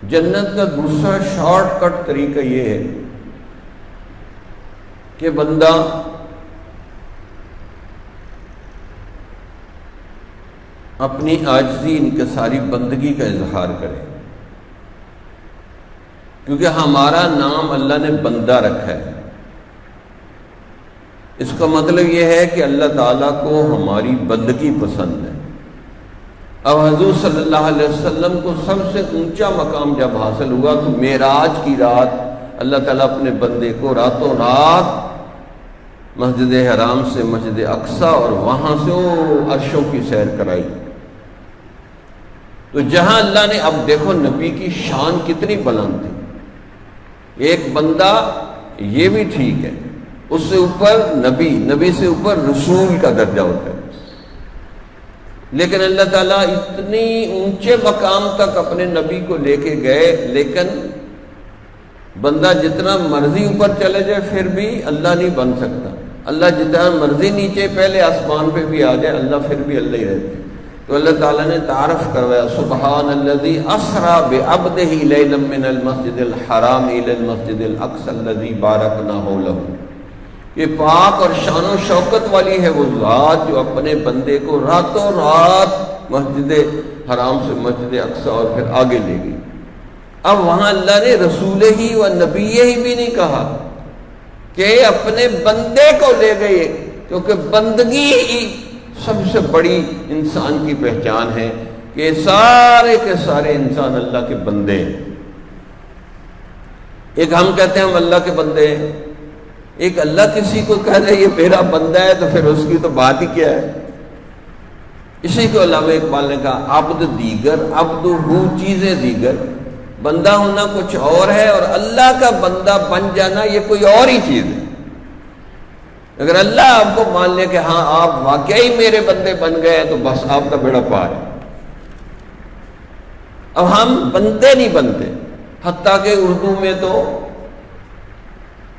جنت کا دوسرا شارٹ کٹ طریقہ یہ ہے کہ بندہ اپنی عاجزی انکساری بندگی کا اظہار کرے، کیونکہ ہمارا نام اللہ نے بندہ رکھا ہے۔ اس کا مطلب یہ ہے کہ اللہ تعالیٰ کو ہماری بندگی پسند ہے۔ اب حضور صلی اللہ علیہ وسلم کو سب سے اونچا مقام جب حاصل ہوا تو معراج کی رات اللہ تعالیٰ اپنے بندے کو راتوں رات مسجد حرام سے مسجد اقصی اور وہاں سے وہ عرشوں کی سیر کرائی۔ تو جہاں اللہ نے، اب دیکھو نبی کی شان کتنی بلند تھی، ایک بندہ یہ بھی ٹھیک ہے، اس سے اوپر نبی، نبی سے اوپر رسول کا درجہ ہوتا ہے، لیکن اللہ تعالیٰ اتنی اونچے مقام تک اپنے نبی کو لے کے گئے، لیکن بندہ جتنا مرضی اوپر چلے جائے پھر بھی اللہ نہیں بن سکتا۔ اللہ جتنا مرضی نیچے پہلے آسمان پہ بھی آ جائے، اللہ پھر بھی اللہ ہی رہتے۔ تو اللہ تعالیٰ نے تعارف کروایا، سبحان الذی اسریٰ بعبدہ لیلا من المسجد الحرام الی المسجد الاقصی الذی بارکنا حولہ۔ یہ پاک اور شان و شوکت والی ہے وہ ذات جو اپنے بندے کو راتوں رات مسجد حرام سے مسجد اقصی اور پھر آگے لے گئی۔ اب وہاں اللہ نے رسول ہی و نبی ہی بھی نہیں کہا کہ اپنے بندے کو لے گئے، کیونکہ بندگی ہی سب سے بڑی انسان کی پہچان ہے کہ سارے کے سارے انسان اللہ کے بندے ہیں۔ ایک ہم کہتے ہیں ہم اللہ کے بندے ہیں، ایک اللہ کسی کو کہہ دے یہ میرا بندہ ہے تو پھر اس کی تو بات ہی کیا ہے۔ اسی کو علامہ اقبال نے کہا عبد دیگر عبد ہو چیزیں دیگر، بندہ ہونا کچھ اور ہے اور اللہ کا بندہ بن جانا یہ کوئی اور ہی چیز ہے۔ اگر اللہ آپ کو مان لے کہ ہاں آپ واقعی میرے بندے بن گئے تو بس آپ کا بیڑا پار ہے۔ اب ہم بندے نہیں بنتے، حتیٰ کہ اردو میں تو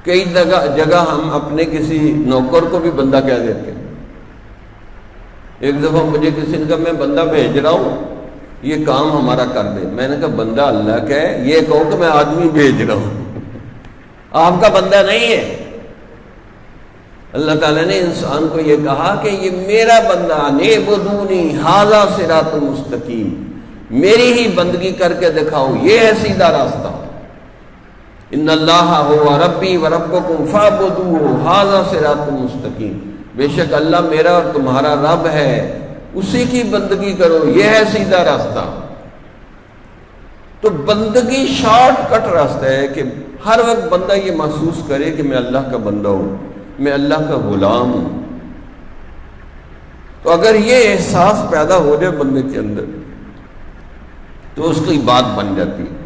کئی جگہ ہم اپنے کسی نوکر کو بھی بندہ کہہ دیتے ہیں۔ ایک دفعہ مجھے کسی نے کہا میں بندہ بھیج رہا ہوں یہ کام ہمارا کر دے، میں نے کہا بندہ اللہ کا ہے، یہ کہو کہ میں آدمی بھیج رہا ہوں، آپ کا بندہ نہیں ہے۔ اللہ تعالیٰ نے انسان کو یہ کہا کہ یہ میرا بندہ، نعبدونی ھذا صراط مستقیم، میری ہی بندگی کر کے دکھاؤ، یہ ہے سیدھا راستہ۔ ان اللہ هو ربی وربکم فاعبدوہ ھذا صراط مستقیم، بے شک اللہ میرا اور تمہارا رب ہے، اسی کی بندگی کرو، یہ ہے سیدھا راستہ۔ تو بندگی شارٹ کٹ راستہ ہے کہ ہر وقت بندہ یہ محسوس کرے کہ میں اللہ کا بندہ ہوں، میں اللہ کا غلام ہوں۔ تو اگر یہ احساس پیدا ہو جائے بندے کے اندر تو اس کی بات بن جاتی ہے۔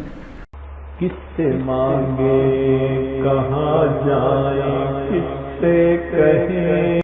کس سے مانگے کہاں جائیں، کس سے کہیں